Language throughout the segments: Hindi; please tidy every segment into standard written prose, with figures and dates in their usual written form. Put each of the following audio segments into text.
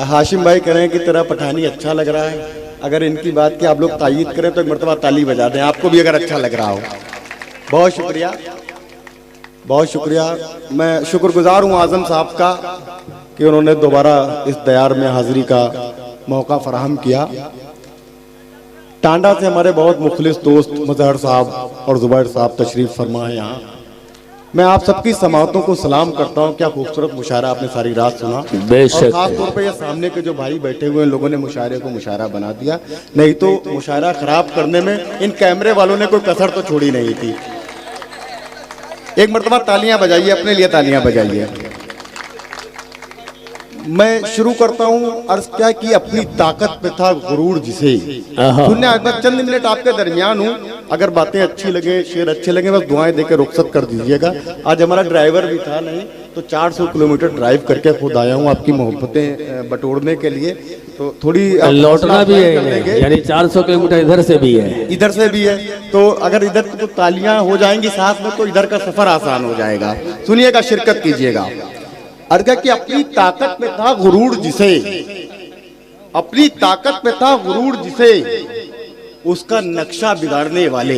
हाशिम भाई कह रहे हैं कि तेरा पठानी अच्छा लग रहा है। अगर इनकी बात की आप लोग तायीद करें तो एक मरतबा ताली बजा दें, आपको भी अगर अच्छा लग रहा हो। बहुत शुक्रिया, बहुत शुक्रिया। मैं शुक्रगुजार हूँ आज़म साहब का कि उन्होंने दोबारा इस दयार में हाजिरी का मौका फराहम किया। टांडा से हमारे बहुत मुखलिस दोस्त मजहर साहब और जुबैर साहब तशरीफ़ फरमा है यहाँ। मैं आप सबकी समातों को सलाम करता हूँ। क्या खूबसूरत मुशायरा आपने सारी रात सुना। और खास तौर पे ये सामने के जो भाई बैठे हुए हैं, लोगों ने मुशायरे को मुशायरा बना दिया, नहीं तो मुशायरा खराब करने में इन कैमरे वालों ने कोई कसर तो छोड़ी नहीं थी। एक मरतबा तालियां बजाइए, अपने लिए तालियां बजाइए। मैं शुरू करता हूँ। अर्ज क्या कि अपनी ताकत पे था गुरूर जिसे। सुनने आज मैं चंद मिनट आपके दरमियान हूँ, अगर बातें अच्छी लगे, शेर अच्छे लगे, बस दुआएं देकर रुखसत कर दीजिएगा। आज हमारा ड्राइवर भी था नहीं, तो 400 किलोमीटर ड्राइव करके खुद आया हूँ आपकी मोहब्बतें बटोरने के लिए। तो थोड़ी लौटना भी है, यानी 400 किलोमीटर इधर से भी है, इधर से भी है। तो अगर इधर तो तालियां हो जाएंगी साथ में, तो इधर का सफर आसान हो जाएगा। सुनिएगा, शिरकत कीजिएगा। अर्ज़ कि अपनी ताकत में था गुरूर जिसे, अपनी ताकत में था गुरूर जिसे, उसका नक्शा बिगाड़ने वाले।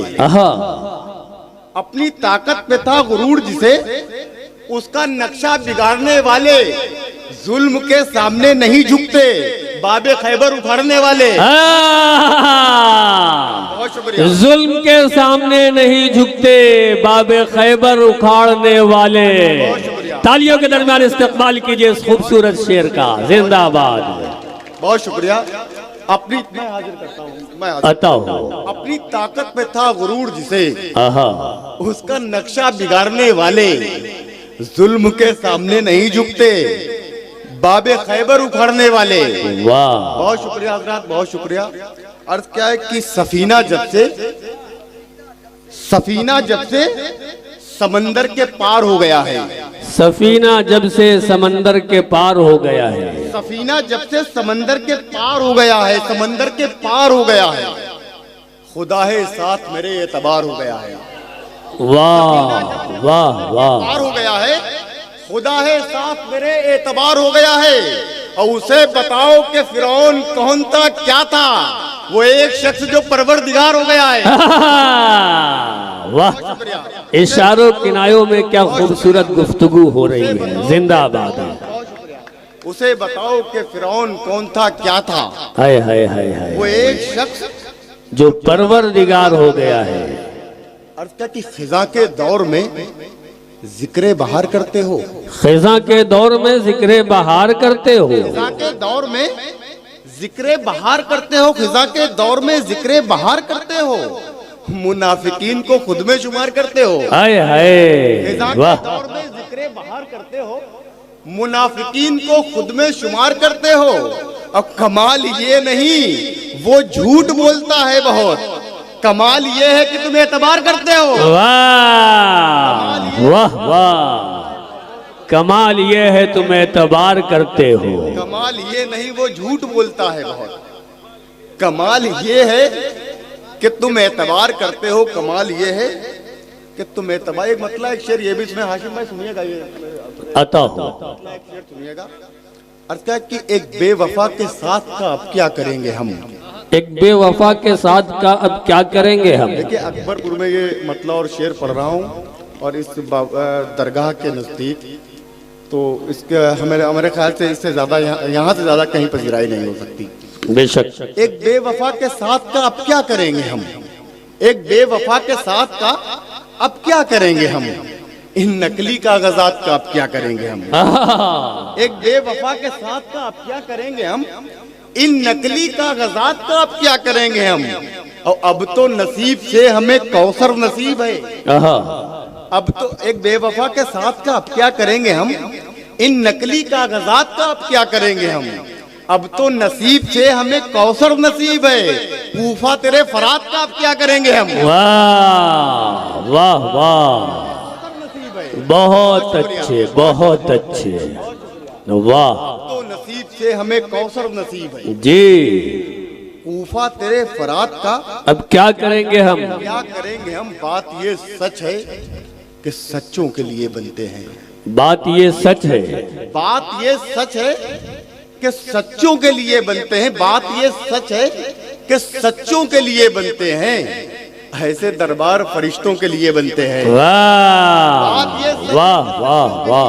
अपनी ताकत में था गुरूर जिसे, उसका नक्शा बिगाड़ने वाले, जुल्म के सामने नहीं झुकते, बाबे खैबर उखाड़ने वाले। बहुत शुक्रिया। जुल्म के सामने नहीं झुकते, बाबे खैबर उखाड़ने वाले। तालियों के दरमियान इस्तेमाल कीजिए इस खूबसूरत शेर का। जिंदाबाद। बहुत शुक्रिया। अपनी मैं हाजिर करता हूँ। अपनी ताकत में था गुरूर जिसे, उसका नक्शा बिगाड़ने वाले, जुल्म के सामने नहीं झुकते, बाबे खैबर उखाड़ने वाले। वाह, बहुत शुक्रिया हज़रात, बहुत शुक्रिया। अर्ज क्या है कि सफीना जब से समंदर के पार हो गया है। सफीना जब से समंदर के पार हो गया है। सफीना जब से समंदर के पार हो गया है, समंदर के पार हो गया है, खुदा है साथ मेरे एतबार हो गया है। वाह वाह वाह, पार हो गया है, खुदा है साथ मेरे एतबार हो गया है। और उसे बताओ कि फिरौन कौन था, क्या था, वो एक शख्स जो परवरदिगार हो गया है। वाह, इशारों किनायों में क्या खूबसूरत गुफ्तगू हो रही है। जिंदाबाद। उसे बताओ कि फिरौन कौन था, क्या था, हाय हाय हाय हाय, वो एक शख्स जो परवरदिगार हो गया है। अर्थ क्या कि फिजा के दौर में जिक्रे बहार करते हो, खिजा के दौर में जिक्रे बहार करते हो, खिजा के दौर में जिक्रे बहार करते हो, खिजा के दौर में जिक्रे बहार करते हो, मुनाफिकीन को खुद में शुमार करते हो। हाय हाय, वाह, दौर में जिक्रे बहार करते हो, मुनाफिकीन को खुद में शुमार करते हो। अब कमाल ये नहीं वो झूठ बोलता है बहुत, कमाल ये है कि तुम एतबार करते हो। वाह वाह वाह, कमाल ये है तुम एतबार करते हो। कमाल ये नहीं वो झूठ बोलता है बहुत, कमाल ये है कि तुम एतबार करते हो। कमाल ये है कि तुम एतबार, एक मतलब एक शेर ये भी सुने हाशिम भाई, सुनिएगा ये अता हो। एक शेर सुनिएगा। अर्थ क्या कि एक बेवफा के साथ का अब क्या करेंगे हम, एक बेवफा के साथ का अब क्या करेंगे हम। देखिए अकबरपुर में ये मतलब और शेर पढ़ रहा हूँ, और इस दरगाह के नज़दीक, तो इसके हमारे ख्याल से इससे ज़्यादा यहाँ से ज़्यादा कहीं पजीराई नहीं हो सकती। बेशक। एक बेवफा के साथ का अब क्या करेंगे हम, एक बेवफा के साथ का अब क्या करेंगे हम, इन नकली कागजात का अब क्या करेंगे हम। एक बेवफा के साथ का अब क्या करेंगे हम, इन नकली कागजात का अब क्या करेंगे हम। और अब तो नसीब से हमें कौसर नसीब है। अब तो एक बेवफा के साथ का अब क्या करेंगे हम, इन नकली कागजात का अब क्या करेंगे हम। अब तो नसीब से हमें कौसर नसीब है, कूफा तेरे फरात का अब क्या करेंगे हम। वाह वाह वाह, बहुत अच्छे बहुत अच्छे, वाह। तो नसीब से हमें कौसर नसीब है जी, कूफा तेरे फरात का अब क्या करेंगे हम, क्या करेंगे हम। बात ये सच है कि सच्चों के लिए बनते हैं, बात ये सच है, बात ये सच है कि सच्चों के लिए बनते हैं। बात ये सच है कि सच्चों के लिए बनते हैं। ऐसे दरबार फरिश्तों के लिए बनते हैं। वाह वाह वाह वाह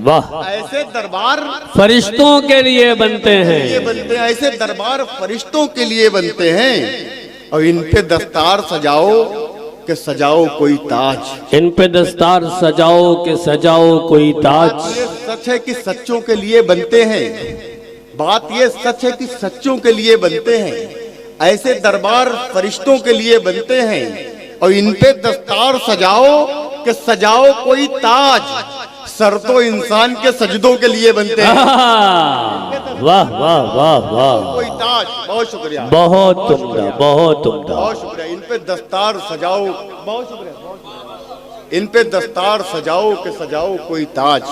वाह। ऐसे दरबार फरिश्तों के लिए बनते हैं। ये बनते हैं, ऐसे दरबार फरिश्तों के लिए बनते हैं। और इन पे दस्तार सजाओ कि सजाओ कोई ताज। इन पे दस्तार सजाओ कि सजाओ कोई ताज। बात ये सच है कि सच्चों के लिए बनते हैं। बात ये सच है कि सच्चों के लिए बनते हैं। ऐसे दरबार फरिश्तों के लिए बनते हैं। और इन पे दस्तार सजाओ कि सजाओ कोई ताज। सर तो इंसान के सजदों के लिए बनते हैं। वाह वाह वाह वाह। कोई ताज। बहुत शुक्रिया, बहुत उम्दा, बहुत उम्दा। बहुत शुक्रिया। इन पे दस्तार सजाओ, बहुत शुक्रिया। इन पे दस्तार सजाओ कि सजाओ कोई ताज।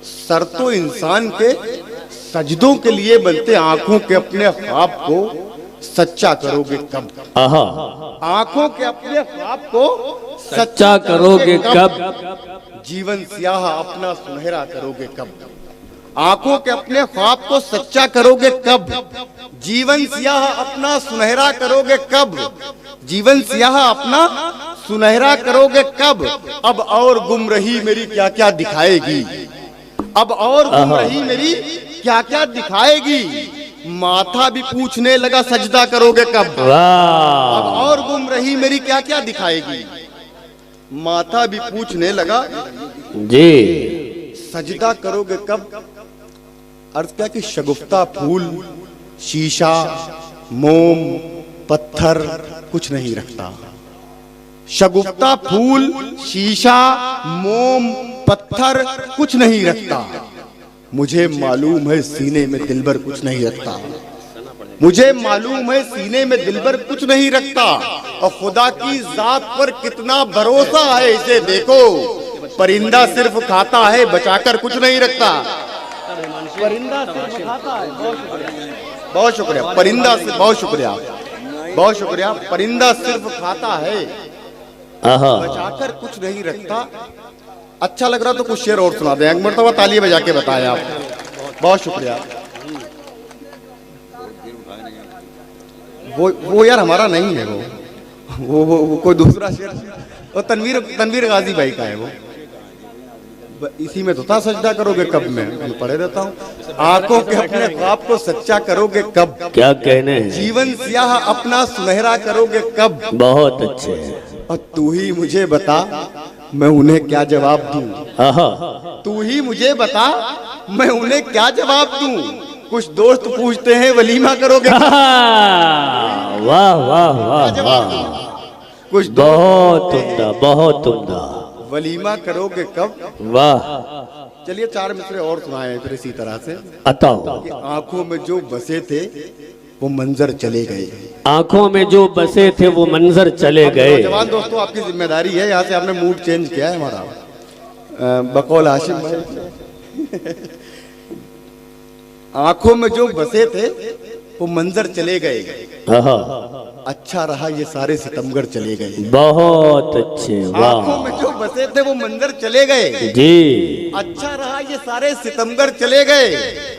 सर तो इंसान के सजदों के लिए बनते। आंखों के अपने ख्वाब को सच्चा करोगे कब? आंखों के अपने ख्वाब को सच्चा करोगे कब? जीवन स्याह अपना सुनहरा करोगे कब? आंखों के अपने ख्वाब को सच्चा करोगे कब? जीवन स्याह अपना सुनहरा करोगे कब? जीवन स्याह अपना सुनहरा करोगे कब? अब और गुमराही मेरी क्या क्या दिखाएगी? अब और गुमराही मेरी क्या क्या दिखाएगी? माथा भी पूछने लगा सजदा करोगे कब? अब और गुमराही मेरी क्या क्या दिखाएगी? माथा भी पूछने लगा जी, सजदा करोगे कब? अर्थ क्या कि शगुफ्ता फूल, शीशा, मोम, पत्थर कुछ नहीं रखता। शगुफ्ता फूल, शीशा, मोम, पत्थर कुछ नहीं रखता। मुझे मालूम है सीने में दिलबर कुछ नहीं रखता। मुझे मालूम है सीने में दिलबर कुछ नहीं रखता। और खुदा की जात पर कितना भरोसा है इसे देखो। परिंदा सिर्फ खाता है, बचाकर कुछ नहीं रखता। परिंदा सिर्फ खाता है। बहुत शुक्रिया। परिंदा से बहुत शुक्रिया, बहुत शुक्रिया। परिंदा सिर्फ खाता है, बचाकर कुछ नहीं रखता। अच्छा लग रहा तो कुछ शेर और सुना दें। एक मरतबा ताली बजा के बताएं आप। बहुत शुक्रिया। वो यार हमारा नहीं है। वो कोई दूसरा शेर, वो तनवीर गाजी भाई का है। वो इसी में तो था सजदा करोगे कब। मैं पढ़े रहता हूँ। आंखों के अपने ख्वाब को सच्चा करोगे कब? क्या कहने हैं? जीवन स्याह अपना सुनहरा करोगे कब? बहुत अच्छे। और तू ही मुझे बता मैं उन्हें क्या जवाब दूं? तू ही मुझे बता मैं उन्हें क्या जवाब दूं? कुछ दोस्त पूछते हैं वलीमा करोगे? वाह वाह वाह वाह। कुछ बहुत उम्दा, बहुत उम्दा। वलीमा करोगे कब? वाह। चलिए 4 मिसरे और सुनाए फिर इसी तरह से। अताओ। आंखों में जो बसे थे वो मंजर चले गए। आंखों में जो बसे थे वो मंजर चले गए। जवान दोस्तों आपकी जिम्मेदारी है। यहाँ से आपने मूड चेंज किया है हमारा। बकौल हाशिम भाई। आंखों में जो बसे थे वो मंजर चले गए। अच्छा रहा ये सारे सितमगर चले गए। बहुत अच्छे। आंखों में जो बसे थे वो मंजर चले गए जी। अच्छा रहा ये सारे सितमगर चले गए।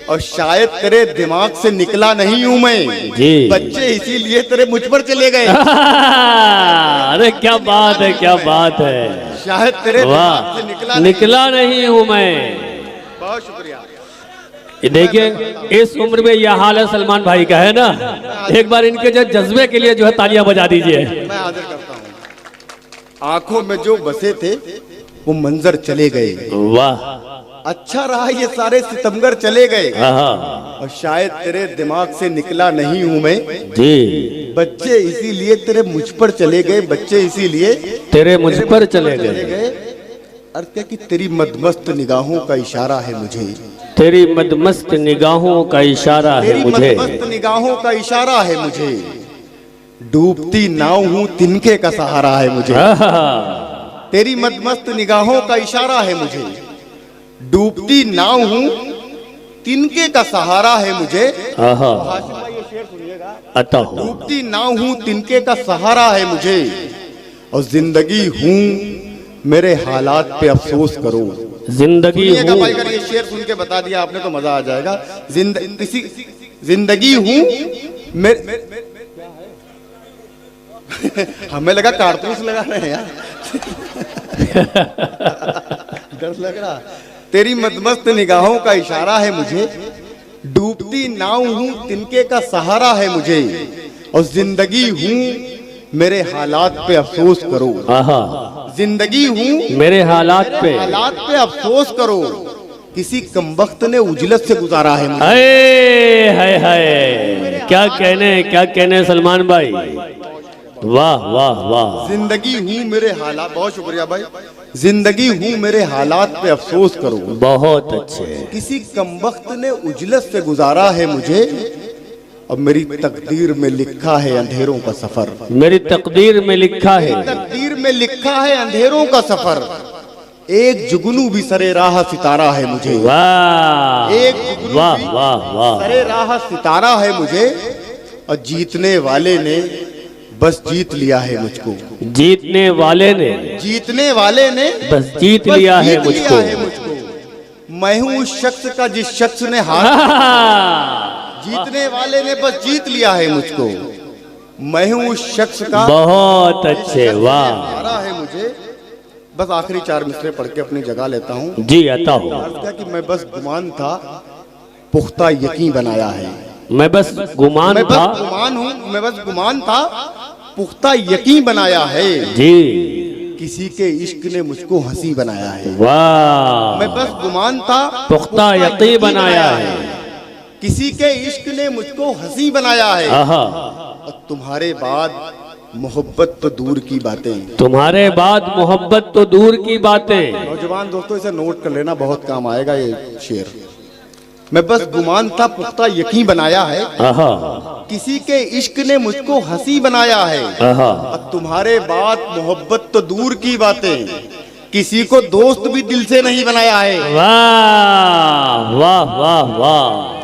और शायद तेरे दिमाग से निकला नहीं हूं मैं जी। बच्चे इसीलिए तेरे मुझ पर चले गए। अरे क्या बात है, क्या बात है। शायद तेरे दिमाग से निकला नहीं हूं मैं। बहुत शुक्रिया। देखिए इस उम्र में यह हाल है सलमान भाई का, है ना। एक बार इनके जो जज्बे के लिए जो है तालियां बजा दीजिए। मैं हाजिर करता हूँ। आंखों में जो बसे थे वो मंजर चले गए। वाह। अच्छा रहा ये सारे सितमगर चले गए। और शायद तेरे दिमाग से निकला नहीं हूँ मैं जी। बच्चे इसीलिए तेरे मुझ पर चले गए। बच्चे इसीलिए तेरे मुझ पर चले गए। अर्थ क्या कि तेरी मदमस्त निगाहों का इशारा है मुझे। तेरी मदमस्त निगाहों का इशारा है मुझे। तेरी मदमस्त निगाहों का इशारा है मुझे। डूबती नाव हूँ तिनके का सहारा है मुझे। तेरी मदमस्त निगाहों का इशारा है मुझे। डूबती नाव हूँ तिनके का सहारा है मुझे। हाशिम भाई ये शेर सुनिएगा। डूबती नाव हूँ तिनके का सहारा है मुझे। और जिंदगी हूँ मेरे हालात पे अफसोस करो। जिंदगी सुनिएगा हूँ। भाई, अगर ये शेर सुन के बता दिया आपने तो मजा आ जाएगा। जिंदगी हूँ हमें लगा कारतूस लगा रहे हैं यार। डर लग रहा। तेरी मदमस्त निगाहों का इशारा है मुझे, डूबती नाव हूँ तिनके का सहारा है मुझे, और जिंदगी हूँ मेरे हालात पे अफसोस करो। आहा, जिंदगी हूँ मेरे हालात पे हालात पे अफसोस करो, किसी कमबख्त ने उजलत से गुजारा है मुझे। हाय हाय, क्या कहने सलमान भाई, वाह वाह वाह। जिंदगी हूँ मेरे हालात, बहुत शुक्रिया भाई। जिंदगी हूँ मेरे हालात पे अफसोस करो, बहुत अच्छे। किसी कमबख्त ने उजलत से गुजारा है मुझे, अब मेरी तकदीर में लिखा है अंधेरों का सफर। मेरी तकदीर में लिखा है, तकदीर में लिखा है अंधेरों का सफर, एक जुगनू भी सरे राह सितारा है मुझे। वाह एक जुगनू वाह भी वाह वाह। सरे राह सितारा है मुझे, और जीतने वाले ने बस जीत लिया है मुझको। जीतने वाले ने जीतने वाले ने बस जीत लिया है मुझको। मैं हूँ उस शख्स का जिस शख्स ने हार, जीतने वाले ने बस जीत लिया है मुझको। मैं हूँ उस शख्स का, बहुत अच्छे, वाह। हारा है मुझे। बस आखिरी 4 मिसरे पढ़ के अपनी जगह लेता हूँ। जी अता हो। अर्ज किया कि मैं बस गुमान था, पुख्ता यकीन बनाया है। मैं बस गुमान मैं था, बस गुमान हूँ, मैं बस गुमान था, पुख्ता यकीन बनाया है। जी किसी के इश्क ने मुझको हंसी बनाया है। वाह। मैं बस गुमान था, पुख्ता यकीन बनाया है। किसी के इश्क ने मुझको हंसी बनाया है। आहा, और तुम्हारे बाद मोहब्बत तो दूर की बातें। तुम्हारे बाद मोहब्बत तो दूर की बातें। नौजवान दोस्तों इसे नोट कर लेना, बहुत काम आएगा ये शेर। मैं बस गुमान था, पुख्ता यकीन बनाया है। आहा, किसी के इश्क ने मुझको हंसी बनाया है। आहा, और तुम्हारे बाद मोहब्बत तो दूर की बातें, किसी को दोस्त भी दिल से नहीं बनाया है। वाह वाह वाह वाह।